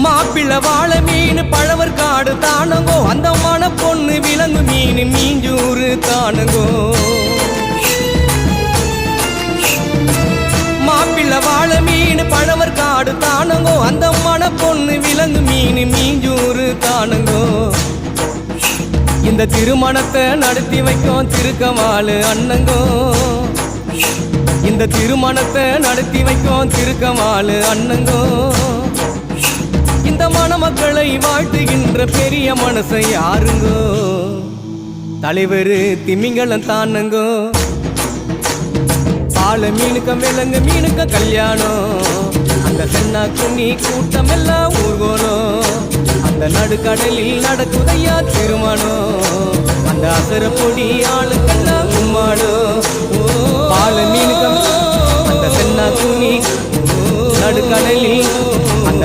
மாப்பிள்ள வாழ மீன் பழவர் காடு தானங்கோ அந்த மன பொண்ணு விலங்கு மீன் மீஞ்சூறு தானங்கோ மாப்பிள்ள வாழ மீன் பழவர் காடு தானங்கோ அந்த மன பொண்ணு விலங்கு மீன் மீஞ்சூறு தானங்கோ இந்த திருமணத்தை நடத்தி வைக்கும் திருக்கமாலு அண்ணங்கோ இந்த திருமணத்தை நடத்தி வைக்கும் திருக்கமாலு அண்ணங்கோ இந்த மணமக்களை வாழ்த்துகின்ற பெரிய மனசை யாருங்கோ தலைவர் திமிங்கலம் தானுங்கோ பால மீனுக்கம் விலங்கு மீனுக்க கல்யாணம் அந்த சென்னா குன்னி கூட்டம் எல்லாம் ஊர்கோணும் அந்த நடுக்கடலில் நடக்குதையா திருமணம் அந்த அசர பொடி ஆளுக்கெல்லாம் கும்மாடும் பால மீனுக்கம் அந்த சென்னா குன்னி நடுக்கடலில்